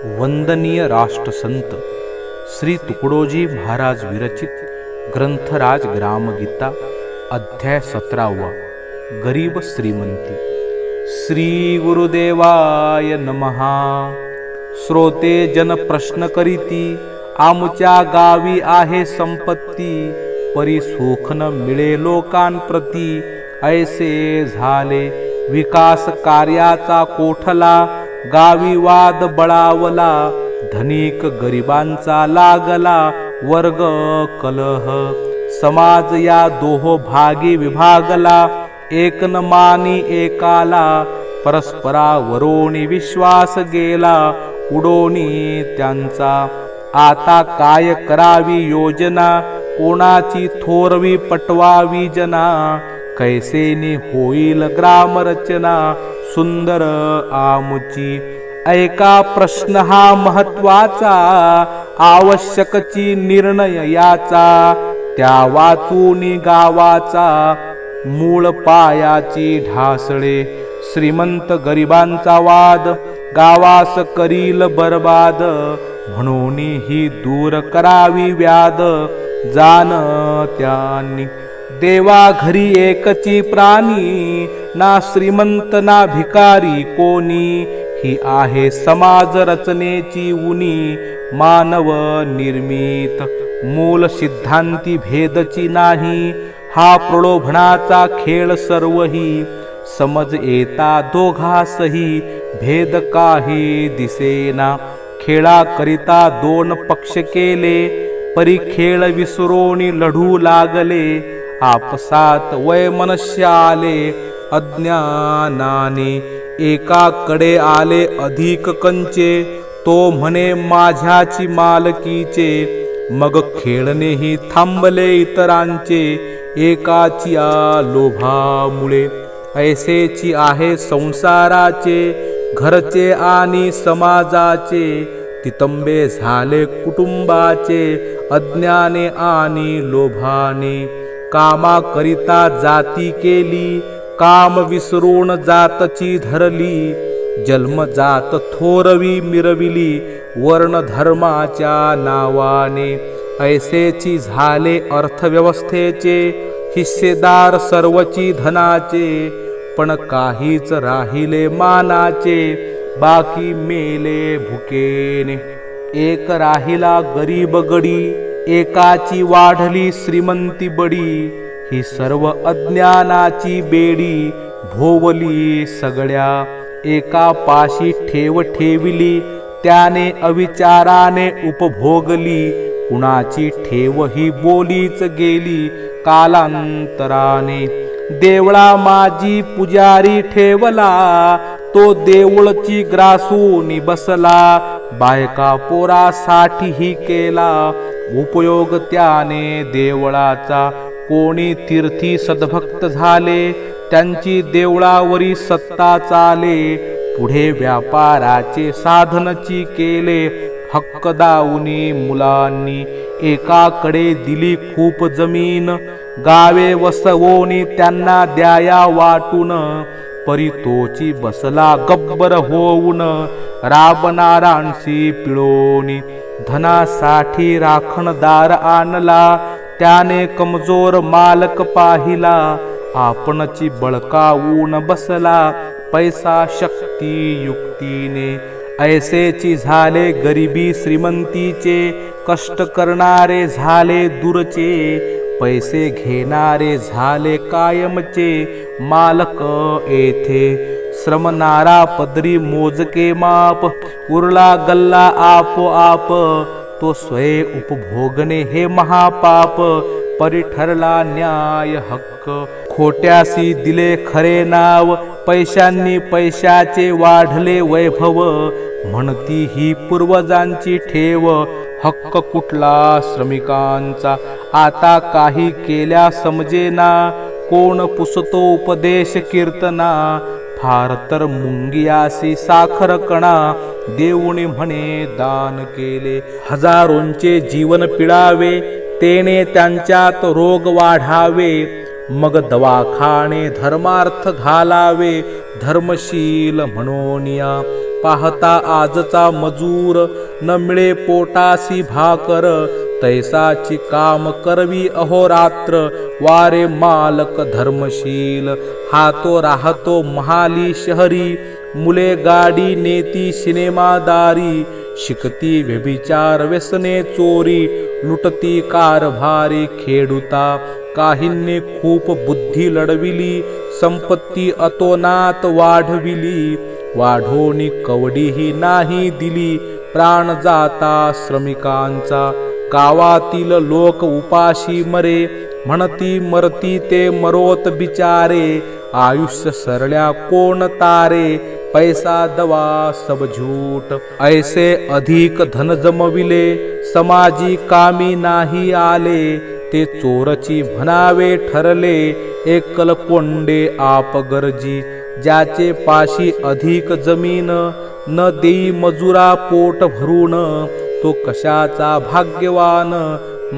वंदनीय राष्ट्रसंत श्री तुकडोजी महाराज विरचित ग्रंथराज ग्रामगीता अध्याय 17 गरीब श्रीमंती। श्री गुरुदेवाय नमः। श्रोते जन प्रश्न करीती, आमच्या गावी आहे संपत्ती, परी सुख न मिळे लोकांप्रती। ऐसे झाले विकास कार्याचा कोठला, गावी वाद बळावला, धनिक गरिबांचा लागला वर्ग कलह। समाज या दोहो भागी विभागला, एक न मानी एकाला, परस्परावरोनी विश्वास गेला उडोनी त्यांचा। आता काय करावी योजना, कोणाची थोरवी पटवावी जना, कैसेनी होईल ग्रामरचना सुंदर आमुची। ऐका प्रश्न हा महत्वाचा, आवश्यकची निर्णय याचा, त्या वाचूनी गावाचा मूळ पायाची ढासळे। श्रीमंत गरिबांचा वाद, गावास करील बरबाद, म्हणून ही दूर करावी व्याध जाण त्यांनी। देवा घरी एकची प्राणी, ना श्रीमंत ना भिकारी कोणी, ही आहे समाज रचनेची उनी मानव निर्मित। मूल सिद्धांती भेदची नाही, हा प्रलोभनाचा खेळ सर्वही। समज येता दोघासही, भेद काही दिसेना। खेळा करिता दोन पक्ष केले, परी खेळ विसरोनी लढू लागले। आपसात वय मनुष्य आले अज्ञानाने, एकाकडे आले अधिक कंचे, तो म्हणे माझ्याची मालकीचे। मग खेळणेही थांबले इतरांचे, एकाची लोभामुळे। ऐसेची आहे संसाराचे, घरचे आणि समाजाचे, तितंबे झाले कुटुंबाचे अज्ञाने आणि लोभाने। कामा करिता जाती केली, काम विसरून जातची धरली, जन्मजात थोरवी मिरविली वर्ण धर्माच्या नावाने। ऐसेची झाले अर्थव्यवस्थेचे, हिस्सेदार सर्वची धनाचे, पण काहीच राहिले मानाचे, बाकी मेले भुकेने। एक राहिला गरीब गडी, एकाची वाढली श्रीमंती बडी, ही सर्व अज्ञानाची बेडी भोवली सगळ्या। एका पाशी ठेव ठेविली, त्याने अविचाराने उपभोगली, कुणाची ठेव ही बोलीच गेली कालांतराने। देवळा माझी पुजारी ठेवला, तो देऊळची ग्रासूनी बसला, बायका पोरासाठी ही केला उपयोग त्याने देवळाचा। कोणी तीर्थी सद्भक्त झाले, त्यांची देवळावरी सत्ता चाले, पुढे व्यापाराचे साधनची केले हक्क दाऊनी मुलांनी। एकाकडे दिली खूप जमीन, गावे वसवोनी त्यांना द्याया वाटून, परी तोची बसला गब्बर होऊन राबणारांशी पिळोनी। धनासाठी राखणदार आणला, त्याने कमजोर मालक पाहिला, आपणची बळकावून बसला पैसा शक्ती युक्तीने। ऐसेची झाले गरिबी श्रीमंतीचे, कष्ट करणारे झाले दूरचे, पैसे घेणारे झाले कायमचे मालक येथे। श्रमणारा पदरी मोजके माप, उरला गल्ला आपोआप, तो स्वय उपभोगणे हे महापाप, परी ठरला न्याय हक्क। खोट्यासी दिले खरे नाव, पैशांनी पैशाचे वाढले वैभव, म्हणती ही पूर्वजांची ठेव, हक्क कुठला श्रमिकांचा। आता काही केल्या समजेना, कोण पुसतो उपदेश कीर्तना, फार तर मुंगियासी साखर कणा, देऊनी म्हणे दान केले। हजारोंचे जीवन पिळावे, तेने त्यांच्यात रोग वाढावे, मग दवाखाने धर्मार्थ घालावे धर्मशील म्हणूनिया। पाहता आजचा मजूर, न मिळे पोटासी भाकर, तैसाची काम करवी अहोरात्र, वारे मालक धर्मशील, हा तो राहतो महाली शहरी, मुले गाडी नेती सिनेमादारी, शिकती व्यभिचार व्यसने चोरी, लुटती कारभारी खेडुता, काहींनी खूप बुद्धी लढविली, संपत्ती अतोनात वाढविली, वाढोनी कवडीही नाही दिली, प्राण जाता श्रमिकांचा, गावातील लोक उपाशी मरे, म्हणती मरती ते मरोत बिचारे, आयुष्य सरल्या कोण तारे, पैसा दवा सब झूठ, ऐसे अधिक धन जमविले, समाजी कामी नाही आले, ते चोरची म्हणावे ठरले, एकल कोंडे आप गरजी, ज्याचे पाशी अधिक जमीन, न देई मजुरा पोट भरून, तो कशाचा भाग्यवान,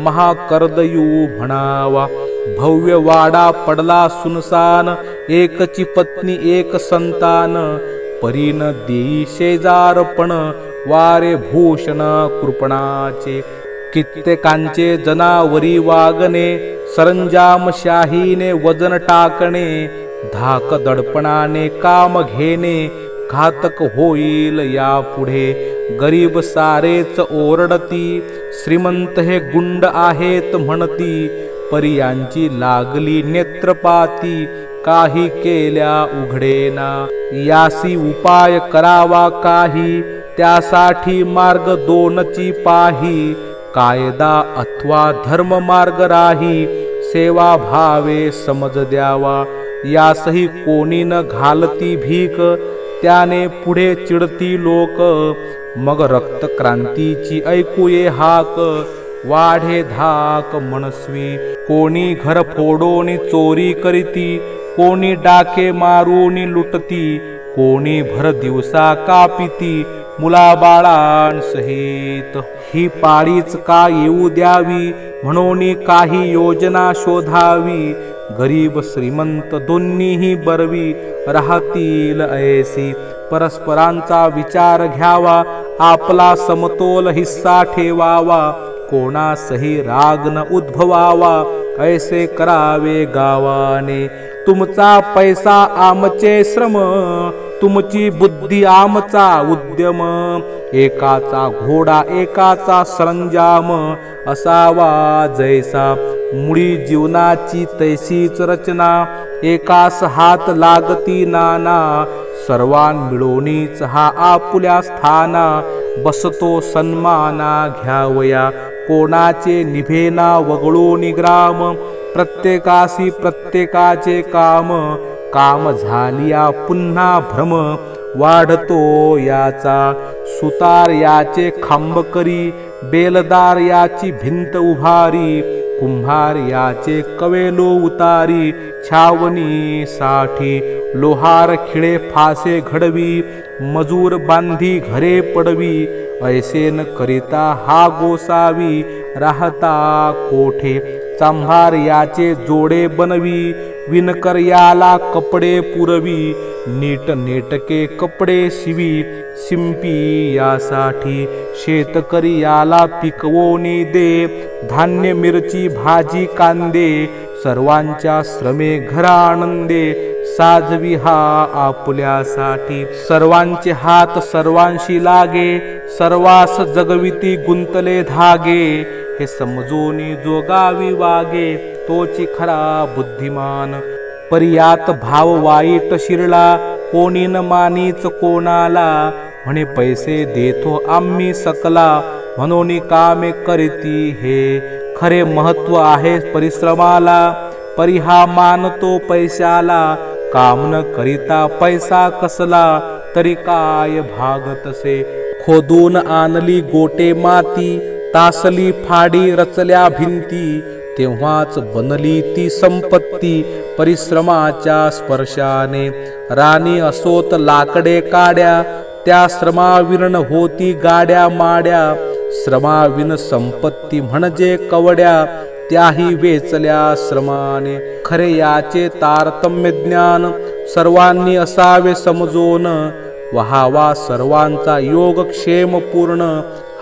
महाकर्दयू म्हणावा, भव्य वाडा पडला सुनसान, एकची पत्नी एक संतान, परीन देई शेजारपण, वारे भूषण कृपणाचे, कित्येकांचे जनावरी वागणे, सरंजाम शाहीने वजन टाकणे, धाक दडपणाने काम घेणे, घातक होईल यापुढे, गरीब सारेच ओरडती, श्रीमंत हे गुंड आहेत म्हणती, परियांची लागली नेत्रपाती, काही केल्या उघडेना, यासी उपाय करावा काही, त्यासाठी मार्ग दोनची पाही, कायदा अथवा धर्म मार्ग राही, सेवा भावे समज द्यावा, यासही कोणी न घालती भीक, त्याने पुढे चिडती लोक, मग रक्त क्रांतीची ऐकूये हाक, वाढे धाक मनस्वी, कोणी घर फोडोनी चोरी करीती, कोणी डाके मारूनी लुटती, कोणी भर दिवसा कापिती, मुलाबाळांसहित, ही पाळीच का येऊ द्यावी, म्हणून काही योजना शोधावी, गरीब श्रीमंत दोन्हीही बरवी, राहतील ऐसी, परस्परांचा विचार घ्यावा, आपला समतोल हिस्सा ठेवावा, कोणासही राग न उद्भवावा, ऐसे करावे गावाने, तुमचा पैसा आमचे श्रम, तुमची बुद्धी आमचा उद्यम, एकाचा घोडा एकाचा सरंजाम, असावा जैसा, मुळी जीवनाची तैसीच रचना, एकास हात लागती नाना, सर्वान मिळवणीच हा आपुल्या स्थाना, बसतो सन्माना घ्यावया, कोणाचे निभेना वगळून ग्राम, प्रत्येकासी प्रत्येकाचे काम, काम झालिया पुन्हा भ्रम, वाढतो याचा, सुतार याचे खांब करी, बेलदार याची भिंत उभारी, कुंभार याचे कवेलो उतारी, छावणी साठी लोहार खिळे फासे घडवी, मजूर बांधी घरे पडवी, ऐसे न करिता हा गोसावी, राहता कोठे चांभार याचे जोडे बनवी, विणकर याला कपडे पुरवी, नीट नेटके कपडे शिवी, शिंपी यासाठी शेतकरी याला पिकवोनी दे, धान्य मिरची भाजी कांदे, सर्वांच्या श्रमे घरा आनंदे, साजवी हा आपुल्यासाठी, सर्वांचे हात सर्वांशी लागे, सर्वास जगविती गुंतले धागे, हे समजूनी जोगावी वागे, तोची खरा बुद्धिमान, पर्यात भाव वाईट शिरला, कोणी न मानीच कोणाला, म्हणे पैसे देतो आम्ही सकला, म्हणून कामे करीती हे, खरे महत्व आहे परिश्रमाला, परिहा मानतो पैशाला, काम न करिता पैसा कसला, तरी काय भागतसे, खोदून आणली गोटे माती, तासली फाडी रचल्या भिंती, तेव्हाच बनली ती संपत्ती, परिश्रमाच्या स्पर्शाने, राणी असोत लाकडे काड्या, त्या श्रमाविण होती गाड्या माड्या, श्रमाविण संपत्ती म्हणजे कवड्या, त्याही वेचल्या श्रमाने, खरे याचे तारतम्य ज्ञान, सर्वांनी असावे समजून, व्हावा सर्वांचा योगक्षेम पूर्ण,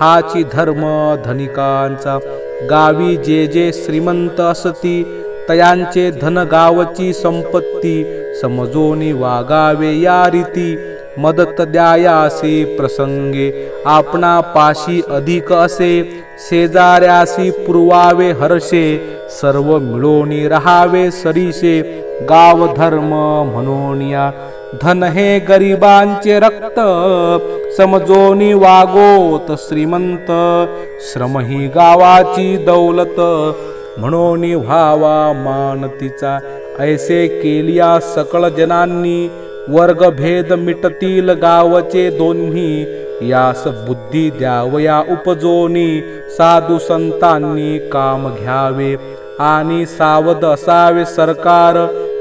हाची धर्म धनिकांचा. गावी जे जे श्रीमंत असती, तयांचे धन गावची संपत्ती. समजोनी वागावे या रीती, मदत द्यायासी प्रसंगे. आपणा पाशी अधिक असे, शेजाऱ्यासी पुरवावे हर्षे. सर्व मिळोनी रहावे सरीसे, गाव धर्म म्हणूनिया. धन हे गरिबांचे रक्त, समजोनी वागोत श्रीमंत. श्रम ही गावाची दौलत, म्हणून व्हावा मान तिचा. ऐसे केलिया सकळ जनांनी, वर्गभेद मिटतील गावचे दोन्ही. यास बुद्धी द्यावया उपजोनी, साधू संतांनी काम घ्यावे. आणि सावध असावे सरकार,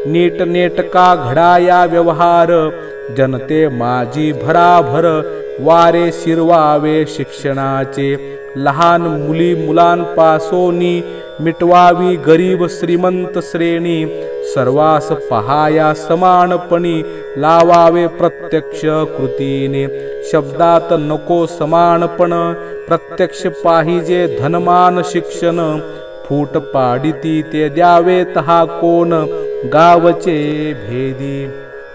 नीट नेटका घडाया व्यवहार. जनते माझी भराभर, वारे शिरवावे शिक्षणाचे. लहान मुली मुलांपासोनी, मिटवावी गरीब श्रीमंत श्रेणी. सर्वास पहाया समानपणी, लावावे प्रत्यक्ष कृतीने. शब्दात नको समानपण, प्रत्यक्ष पाहिजे धनमान शिक्षण. फूट पाडिती ते द्यावेत हा कोण, गावचे भेदी.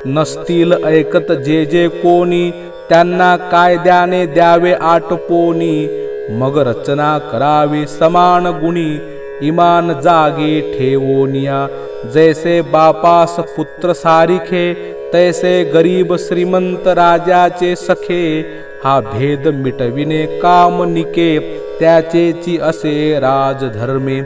नसतील ऐकत जे जे कोणी, त्यांना कायद्याने द्यावे आटपोनी. मग रचना करावी समान गुणी, इमान जागी ठेवोनिया. जैसे बापास पुत्र सारिखे, तैसे गरीब श्रीमंत राजाचे सखे. हा भेद मिटविणे कामनिके, त्याचेची असे राजधर्मे.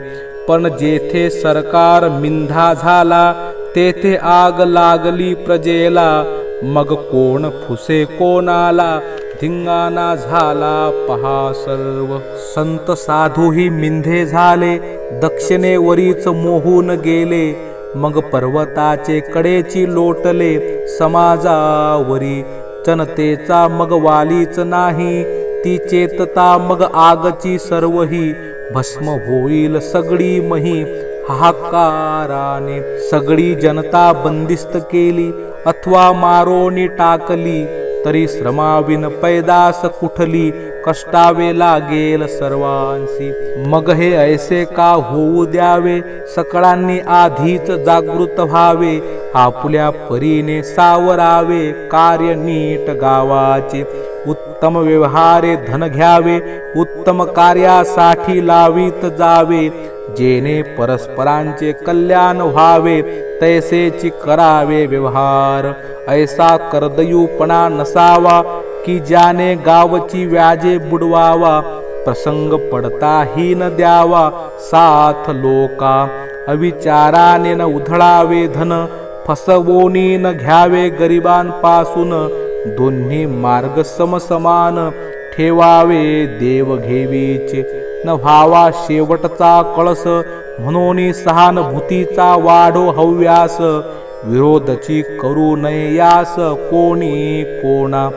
पण जेथे सरकार मिंधा झाला, तेथे आग लागली प्रजेला. मग कोण फुसे कोणाला, धिंगाणा झाला पहा सर्व. संत साधूही मिंधे झाले, दक्षिणेवरीच मोहून गेले. मग पर्वताचे कडेची लोटले, समाजावरी. जनतेचा मग वालीच नाही, ती चेतता मग आगची सर्वही. भस्म होईल सगळी मही, हाहाकाराने. सगळी जनता बंदिस्त केली, अथवा मारोनी टाकली. तरी श्रमाविन पैदास कुठली, कष्टावे लागेल सर्वांसी. मग हे ऐसे का होऊ द्यावे, सकळांनी आधीच जागृत व्हावे. आपुल्या परीने सावरावे, कार्य नीट गावाचे. उत्तम व्यवहारे धन घ्यावे, उत्तम कार्यासाठी लावीत जावे. जेणे परस्परांचे कल्याण व्हावे, तैसेची करावे व्यवहार. ऐसा कर्दयूपणा नसावा, की ज्याने गावची व्याजे बुडवावा. प्रसंग पडताही न द्यावा साथ लोका, अविचाराने न उधळावे धन. फसवोनी न घ्यावे गरिबांपासून, दोन्ही मार्ग समसमान ठेवावे देवघेवीचे. न व्हावा शेवटचा कळस, म्हणून सहानुभूतीचा वाढो हव्यास. विरोधची करू नये यास कोणी कोणा.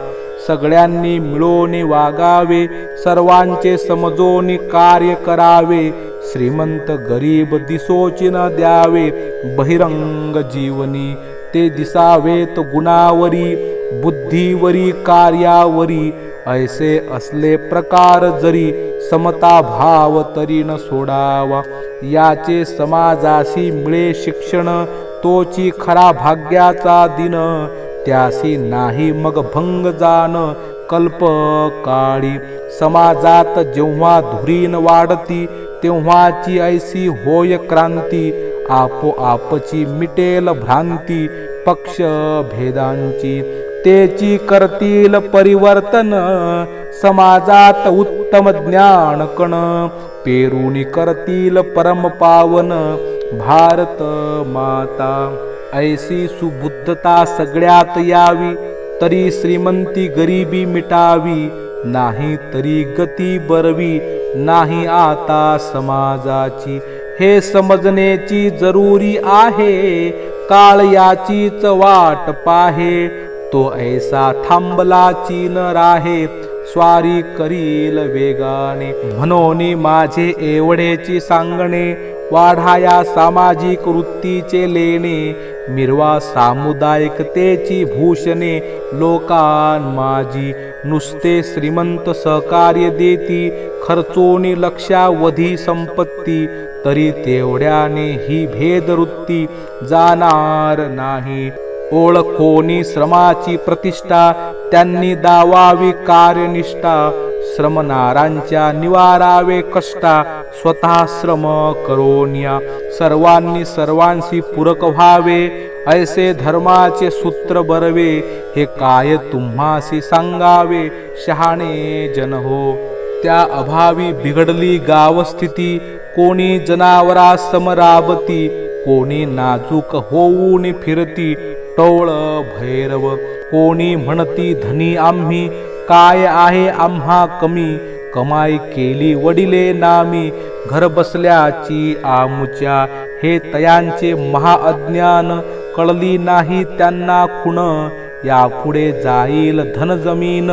सगळ्यांनी मिळून वागावे, सर्वांचे समजून कार्य करावे. श्रीमंत गरीब दिसोची न द्यावे, बहिरंग जीवनी. ते दिसावेत गुणावरी, बुद्धीवरी कार्यावरी. ऐसे असले प्रकार जरी, समता भाव तरी न सोडावा. याचे समाजाशी मिळे शिक्षण, तोची खरा भाग्याचा दिन. त्यासी नाही मग भंग जाण कल्प काळी. समाजात जेव्हा धुरीन वाढती, तेव्हाची ऐसी होय क्रांती. आपोआपची मिटेल भ्रांती, पक्ष भेदांची. तेची करतील परिवर्तन, समाजात उत्तम ज्ञान कण. पेरुनी करतील परम पावन, भारत माता. ऐसी सुबुद्धता सगळ्यात यावी, तरी श्रीमंती गरिबी मिटावी. नाही तरी गती बरवी, नाही आता समाजाची. हे समजण्याची जरुरी आहे, काळ याचीच वाट पाहे. तो ऐसा थांबलाची न राहे, स्वारी करील वेगाने. म्हणून माझे एवढेची सांगणे, वाढाया सामाजिक वृत्तीचे लेणे. मिरवा सामुदायिकतेची भूषणे लोकान माझी, नुसते श्रीमंत सहकार्य देती, खर्चोनी लक्षावधी संपत्ती, तरी तेवढ्याने ही भेदवृत्ती जाणार नाही. ओळखोनी श्रमाची प्रतिष्ठा, त्यांनी दावावी कार्यनिष्ठा, श्रमणारांच्या निवारावे कष्टा, स्वतः श्रम करोनिया, सर्वांनी सर्वांशी पूरक व्हावे, ऐसे धर्माचे सूत्र बरवे, हे काय तुम्हासी सांगावे शहाणे जन हो. त्या अभावी बिघडली गावस्थिती, कोणी जनावरा समराबती, कोणी नाजूक होऊन फिरती टोळ भैरव, कोणी म्हणती धनी आम्ही, काय आहे आम्हा कमी, कमाई केली वडिले नामी, घर बसल्याची आमुच्या, हे तयांचे महाअज्ञान, कळली नाही त्यांना खुण, यापुढे जाईल धन जमीन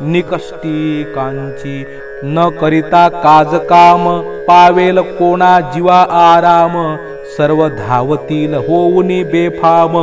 निकष्टिकांची, न करिता काजकाम, पावेल कोणा जीवा आराम, सर्व धावतील होऊनी बेफाम,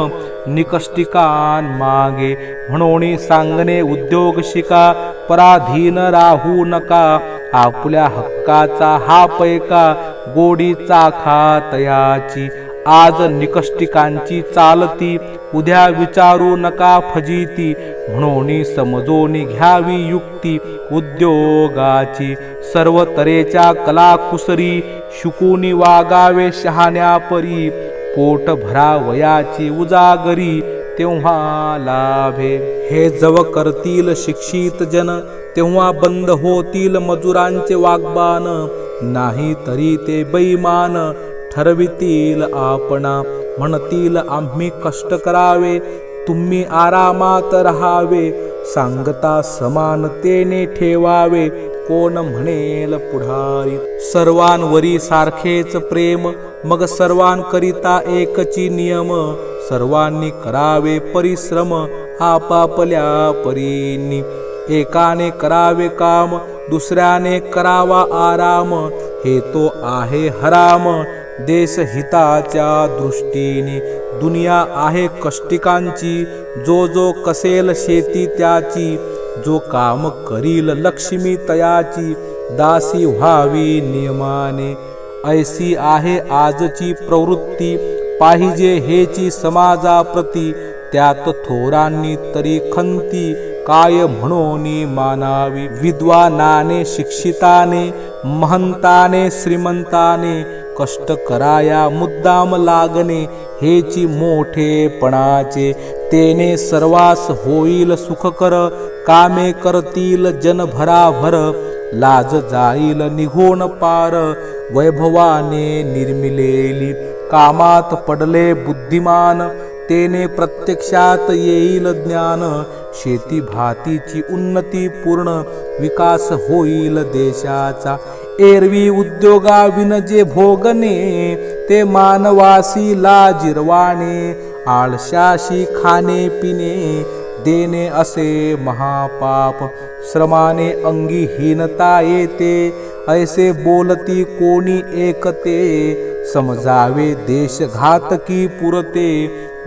निकष्टिकान मागे, म्हणून सांगणे उद्योग शिका, पराधीन राहू नका, आपल्या हक्काचा हा पैका, गोडीचा खा तयाची, आज निकष्टिकांची चालती, उद्या विचारू नका फजिती, म्हणून समजून घ्यावी युक्ती उद्योगाची, सर्व तऱ्हेच्या कला कुसरी, शिकून वागावे शहाण्यापरी, पोट भरावयाची उजागरी, तेव्हा लाभे. हे जव करतील शिक्षित जन, तेव्हा बंद होतील मजुरांचे वाग्बान, नाही तरी ते बैमान ठरवितील आपणा, म्हणतील आम्ही कष्ट करावे, तुम्ही आरामात राहावे, सांगता समानतेने ठेवावे, कोण म्हणेल पुढारी. सर्वांवरी सारखेच प्रेम, मग सर्वांकरिता एकची नियम, सर्वांनी करावे परिश्रम, आपापल्या परीनी, एकाने करावे काम, दुसऱ्याने करावा आराम, हे तो आहे हराम, देश हिताच्या दृष्टीने, दुनिया आहे कष्टिकांची, जो जो कसेल शेती त्याची, जो काम करील लक्ष्मी तयाची, दासी व्हावी नियमाने, ऐसी आहे आजची प्रवृत्ती, पाहिजे हेची समाजाप्रती, त्यात थोरांनी तरी खंती, काय म्हणून मानावी. विद्वानाने शिक्षिताने, महंताने श्रीमंताने, कष्ट कराया मुद्दाम लागणे, हेची मोठेपणाचे, तेने सर्वास होईल सुखकर, कामे करतील जन भराभर, लाज जाईल निघून पार, वैभवाने निर्मिलेली, कामात पडले बुद्धिमान, तेने प्रत्यक्षात येईल ज्ञान, शेती भातीची उन्नती पूर्ण, विकास होईल देशाचा, एरवी उद्योगाविन जे भोगणे, ते मानवासी लाजिरवाणे, आळशाशी खाणे पिणे देणे असे महापाप, श्रमाने अंगीहीनता येते, ऐसे बोलती कोणी एकते, समजावे देशघातकी पुरते,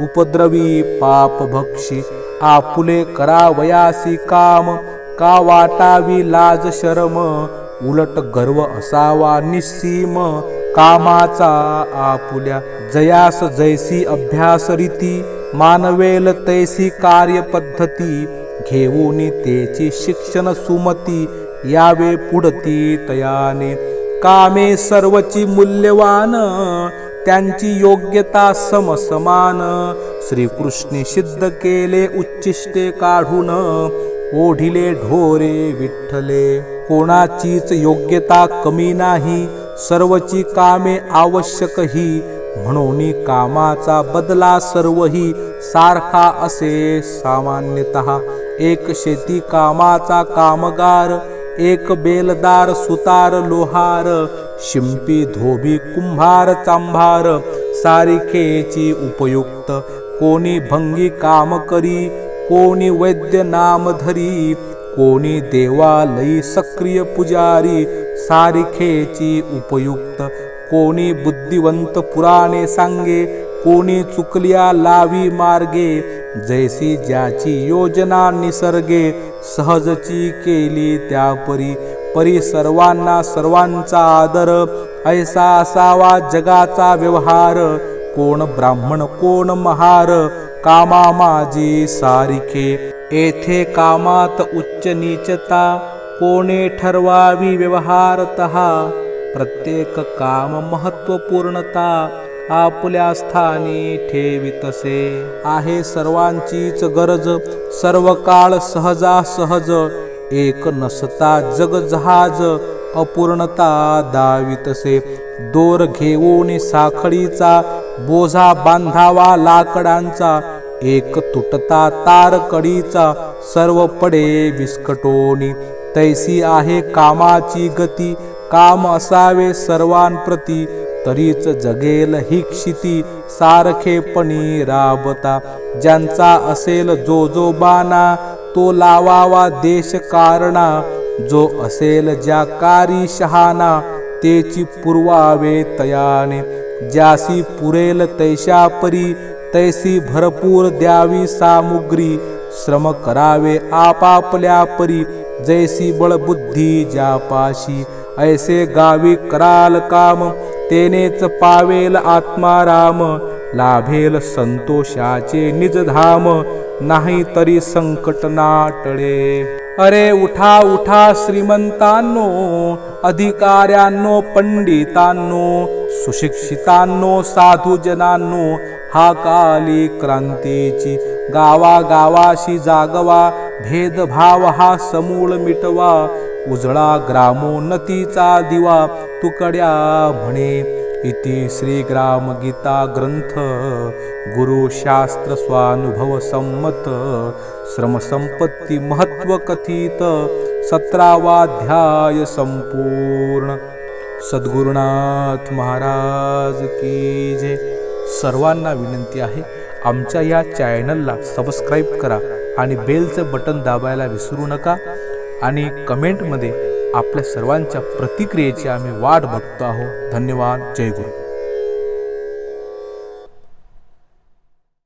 उपद्रवी पाप भक्षी, आपुले करावयासी काम, का वाटावी लाज शरम, उलट गर्व असावा निस्सीम, कामाचा आपुल्या, जयास जैसी अभ्यास रीती, मानवेल तैसी कार्यपद्धती, घेऊन तेची शिक्षण सुमती, यावे पुढती तयाने, कामे सर्वची मूल्यवान, त्यांची योग्यता समसमान, श्रीकृष्णी सिद्ध केले उच्चिष्टे काढून, ओढिले ढोरे विठ्ठले, कोणाचीच योग्यता कमी नाही, सर्वची कामे आवश्यक ही, म्हणून कामाचा बदला सर्वही सारखा असे सामान्यतः, एक शेती कामाचा कामगार, एक बेलदार सुतार लोहार, शिंपी धोबी कुंभार चांभार, सारिखेची उपयुक्त, कोणी भंगी काम करी, कोणी वैद्य नाम धरी, कोणी देवालयी सक्रिय पुजारी, सारिखेची उपयुक्त, कोणी बुद्धिवंत पुराणे सांगे, कोणी चुकल्या लावी मार्गे, जैसी ज्याची योजना निसर्गे, सहजची केली त्या परी, परी सर्वांना सर्वांचा आदर, ऐसा असावा जगाचा व्यवहार, कोण ब्राह्मण कोण महार, कामा माझी सारिखे, येथे कामात उच्च नीचता, कोणे ठरवावी व्यवहारतः, प्रत्येक काम महत्वपूर्णता, आपल्या स्थानी ठेवितसे, आहे सर्वांचीच गरज, सर्व काळ सहजासहज, एक नसता जग जहाज, अपूर्णता दावितसे, दोर घेऊन साखळीचा, बोझा बांधावा लाकडांचा, एक तुटता तार कडीचा, सर्व पडे विस्कटोनी, तैसी आहे कामाची गती, काम असावे सर्वांप्रती, तरीच जगेल ही क्षिती, सारखेपणी राबता, ज्यांचा असेल जो जो बाना, तो लावावा देश कारणा, जो असेल ज्या कारी शहाणा, तेची पुरवावे तयाने, ज्यासी पुरेल तैशा परी, तैसी भरपूर द्यावी सामुग्री, श्रम करावे आपापल्या परी, जैसी बळबुद्धी ज्यापाशी, ऐसे गावी कराल काम, तेनेच पावेल आत्माराम, लाभेल संतोषाचे निजधाम, नाही तरी संकट नाटळे. अरे उठा उठा श्रीमंतांनो, अधिकाऱ्यांनो, पंडितांनो, सुशिक्षितांनो, साधुजनांनो, हा काली क्रांतीची, गावागावाशी जागवा, भेदभाव हा समूळ मिटवा, उजळा ग्रामोन्नतीचा दिवा, तुकड्या म्हणे. इति श्री ग्राम गीता ग्रंथ, गुरुशास्त्र स्वानुभव संमत, श्रमसंपत्ती महत्व कथित, 17वा अध्याय संपूर्ण. सद्गुरुनाथ महाराज की जय. सर्वांना विनंती आहे, आमच्या या चॅनलला सबस्क्राईब करा आणि बेलचं बटन दाबायला विसरू नका. आणि कमेंटमध्ये आपल्या सर्वांच्या प्रतिक्रियेची आम्ही वाट बघतो आहोत. धन्यवाद. जय गुरु.